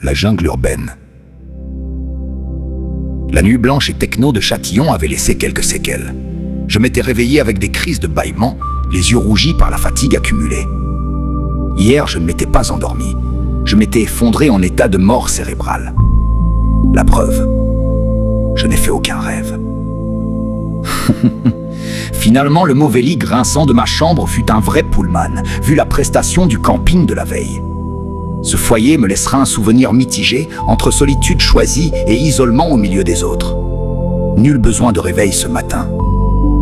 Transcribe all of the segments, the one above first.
La jungle urbaine. La nuit blanche et techno de Châtillon avait laissé quelques séquelles. Je m'étais réveillé avec des crises de bâillement, les yeux rougis par la fatigue accumulée. Hier, je ne m'étais pas endormi. Je m'étais effondré en état de mort cérébrale. La preuve, je n'ai fait aucun rêve. Finalement, le mauvais lit grinçant de ma chambre fut un vrai pullman, vu la prestation du camping de la veille. Ce foyer me laissera un souvenir mitigé entre solitude choisie et isolement au milieu des autres. Nul besoin de réveil ce matin,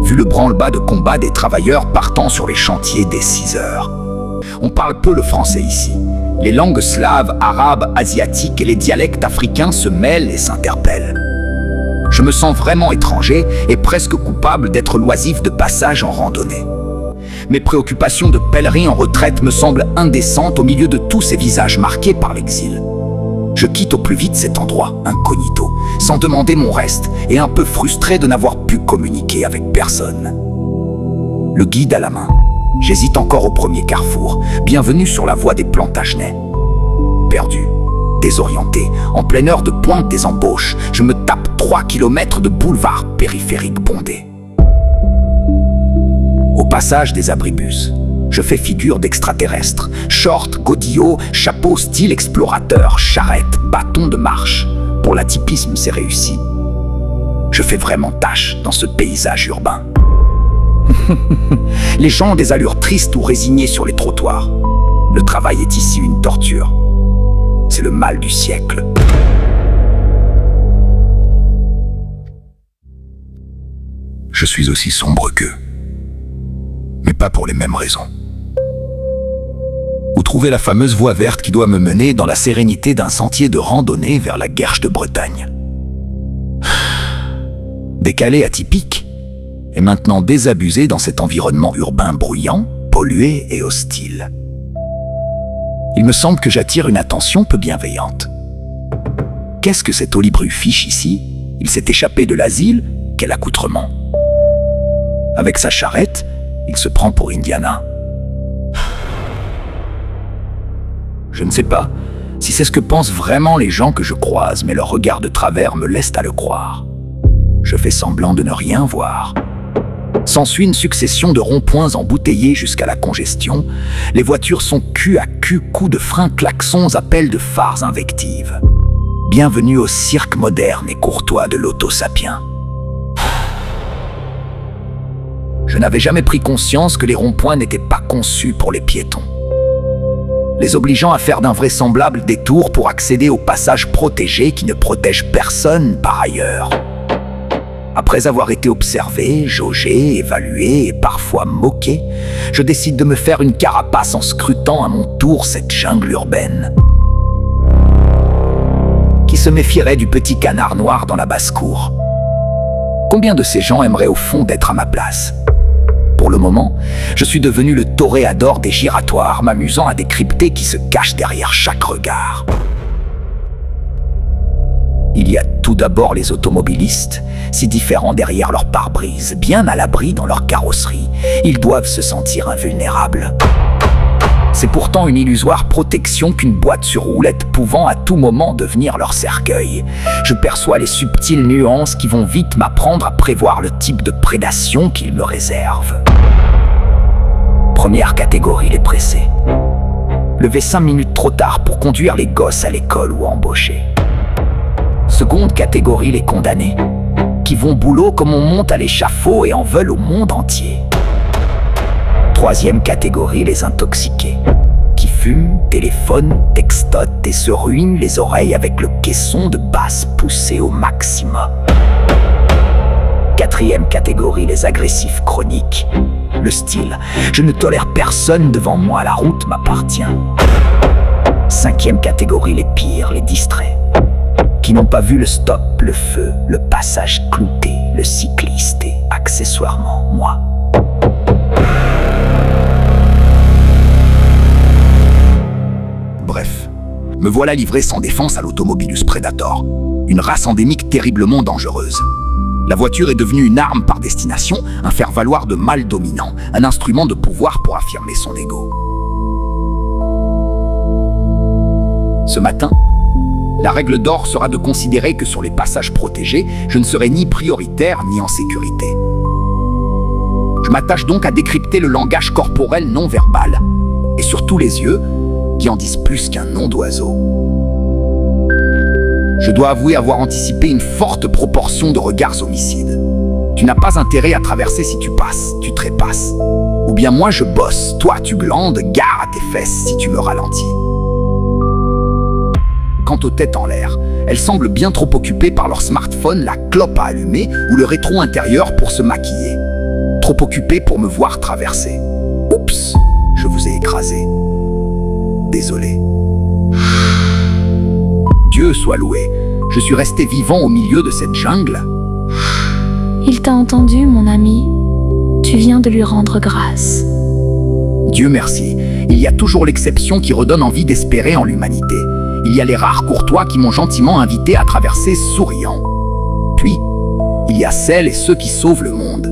vu le branle-bas de combat des travailleurs partant sur les chantiers dès 6 heures. On parle peu le français ici. Les langues slaves, arabes, asiatiques et les dialectes africains se mêlent et s'interpellent. Je me sens vraiment étranger et presque coupable d'être l'oisif de passage en randonnée. Mes préoccupations de pèlerin en retraite me semblent indécentes au milieu de tous ces visages marqués par l'exil. Je quitte au plus vite cet endroit, incognito, sans demander mon reste et un peu frustré de n'avoir pu communiquer avec personne. Le guide à la main, j'hésite encore au premier carrefour. Bienvenue sur la voie des Plantagenets. Perdu, désorienté, en pleine heure de pointe des embauches, je me tape 3 kilomètres de boulevard périphérique bondé. Au passage des abribus, je fais figure d'extraterrestre. Short, godillot, chapeau style explorateur, charrette, bâton de marche. Pour l'atypisme, c'est réussi. Je fais vraiment tâche dans ce paysage urbain. Les gens ont des allures tristes ou résignées sur les trottoirs. Le travail est ici une torture. C'est le mal du siècle. Je suis aussi sombre qu'eux. Mais pas pour les mêmes raisons. Où trouver la fameuse voie verte qui doit me mener dans la sérénité d'un sentier de randonnée vers la Guerche de Bretagne. Décalé, atypique, et maintenant désabusé dans cet environnement urbain bruyant, pollué et hostile. Il me semble que j'attire une attention peu bienveillante. Qu'est-ce que cet olibru fiche ici? Il s'est échappé de l'asile? Quel accoutrement! Avec sa charrette, il se prend pour Indiana. Je ne sais pas si c'est ce que pensent vraiment les gens que je croise, mais leur regard de travers me laisse à le croire. Je fais semblant de ne rien voir. S'ensuit une succession de ronds-points embouteillés jusqu'à la congestion. Les voitures sont cul à cul, coups de frein, klaxons, appels de phares, invectives. Bienvenue au cirque moderne et courtois de l'auto-sapien. Je n'avais jamais pris conscience que les ronds-points n'étaient pas conçus pour les piétons, les obligeant à faire d'invraisemblables détours pour accéder au passage protégé qui ne protège personne par ailleurs. Après avoir été observé, jaugé, évalué et parfois moqué, je décide de me faire une carapace en scrutant à mon tour cette jungle urbaine. Qui se méfierait du petit canard noir dans la basse-cour? Combien de ces gens aimeraient au fond d'être à ma place? Pour le moment, je suis devenu le toréador des giratoires, m'amusant à décrypter qui se cache derrière chaque regard. Il y a tout d'abord les automobilistes, si différents derrière leur pare-brise, bien à l'abri dans leur carrosserie. Ils doivent se sentir invulnérables. C'est pourtant une illusoire protection qu'une boîte sur roulette pouvant à tout moment devenir leur cercueil. Je perçois les subtiles nuances qui vont vite m'apprendre à prévoir le type de prédation qu'ils me réservent. Première catégorie, les pressés. Lever 5 minutes trop tard pour conduire les gosses à l'école ou embaucher. Seconde catégorie, les condamnés, qui vont boulot comme on monte à l'échafaud et en veulent au monde entier. Troisième catégorie, les intoxiqués, qui fument, téléphonent, textotent et se ruinent les oreilles avec le caisson de basse poussé au maximum. Quatrième catégorie, les agressifs chroniques. Le style, je ne tolère personne devant moi, la route m'appartient. Cinquième catégorie, les pires, les distraits, qui n'ont pas vu le stop, le feu, le passage clouté, le cycliste et, accessoirement, moi. Bref, me voilà livré sans défense à l'Automobilus Predator, une race endémique terriblement dangereuse. La voiture est devenue une arme par destination, un faire-valoir de mâle dominant, un instrument de pouvoir pour affirmer son ego. Ce matin, La règle d'or sera de considérer que sur les passages protégés, je ne serai ni prioritaire ni en sécurité. Je m'attache donc à décrypter le langage corporel non verbal, et surtout les yeux, qui en disent plus qu'un nom d'oiseau. Je dois avouer avoir anticipé une forte proportion de regards homicides. Tu n'as pas intérêt à traverser si tu passes, tu trépasses. Ou bien moi je bosse, toi tu glandes, gare à tes fesses si tu me ralentis. Quant aux têtes en l'air, elles semblent bien trop occupées par leur smartphone, la clope à allumer ou le rétro intérieur pour se maquiller. Trop occupées pour me voir traverser. Oups, je vous ai écrasé. Désolé. Dieu soit loué, je suis resté vivant au milieu de cette jungle. Il t'a entendu, mon ami. Tu viens de lui rendre grâce. Dieu merci, il y a toujours l'exception qui redonne envie d'espérer en l'humanité. Il y a les rares courtois qui m'ont gentiment invité à traverser souriant. Puis, il y a celles et ceux qui sauvent le monde.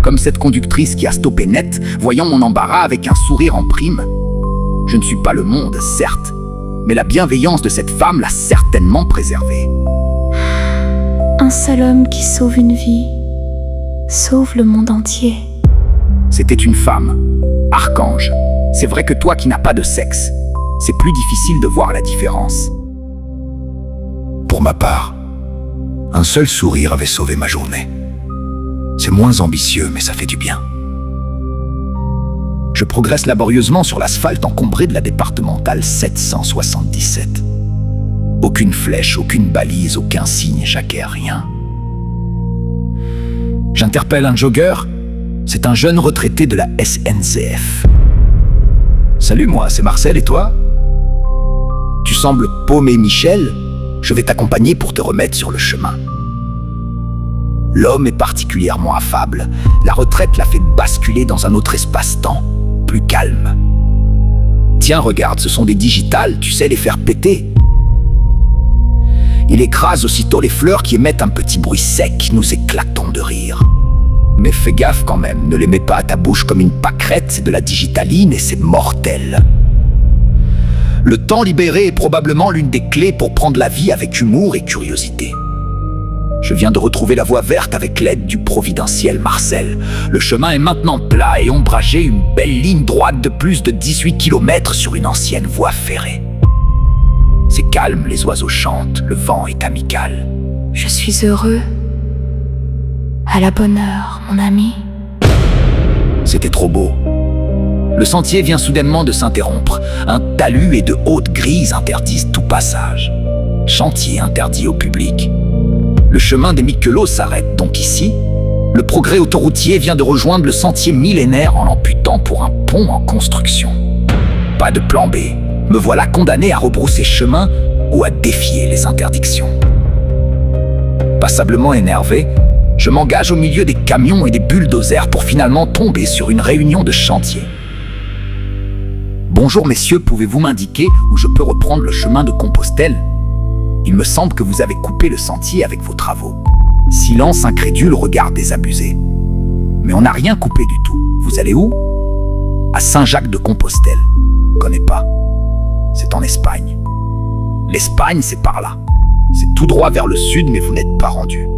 Comme cette conductrice qui a stoppé net, voyant mon embarras avec un sourire en prime. Je ne suis pas le monde, certes, mais la bienveillance de cette femme l'a certainement préservée. Un seul homme qui sauve une vie, sauve le monde entier. C'était une femme, Archange. C'est vrai que toi qui n'as pas de sexe, c'est plus difficile de voir la différence. Pour ma part, un seul sourire avait sauvé ma journée. C'est moins ambitieux, mais ça fait du bien. Je progresse laborieusement sur l'asphalte encombré de la départementale 777. Aucune flèche, aucune balise, aucun signe, j'acquiers rien. J'interpelle un jogger. C'est un jeune retraité de la SNCF. Salut, moi, c'est Marcel, et toi? Tu sembles paumé, Michel. Je vais t'accompagner pour te remettre sur le chemin. L'homme est particulièrement affable. La retraite l'a fait basculer dans un autre espace-temps, plus calme. Tiens, regarde, ce sont des digitales, tu sais les faire péter. Il écrase aussitôt les fleurs qui émettent un petit bruit sec, nous éclatons de rire. Mais fais gaffe quand même, ne les mets pas à ta bouche comme une pâquerette, c'est de la digitaline et c'est mortel. Le temps libéré est probablement l'une des clés pour prendre la vie avec humour et curiosité. Je viens de retrouver la voie verte avec l'aide du providentiel Marcel. Le chemin est maintenant plat et ombragé, une belle ligne droite de plus de 18 km sur une ancienne voie ferrée. C'est calme, les oiseaux chantent, le vent est amical. Je suis heureux. À la bonne heure, mon ami. C'était trop beau. Le sentier vient soudainement de s'interrompre. Un talus et de hautes grilles interdisent tout passage. Chantier interdit au public. Le chemin des Miquelots s'arrête donc ici. Le progrès autoroutier vient de rejoindre le sentier millénaire en l'amputant pour un pont en construction. Pas de plan B. Me voilà condamné à rebrousser chemin ou à défier les interdictions. Passablement énervé, je m'engage au milieu des camions et des bulldozers pour finalement tomber sur une réunion de chantier. Bonjour messieurs, pouvez-vous m'indiquer où je peux reprendre le chemin de Compostelle? Il me semble que vous avez coupé le sentier avec vos travaux. Silence incrédule, regard désabusé. Mais on n'a rien coupé du tout. Vous allez où? À Saint-Jacques-de-Compostelle. Je connais pas. C'est en Espagne. L'Espagne, c'est par là. C'est tout droit vers le sud, mais vous n'êtes pas rendu.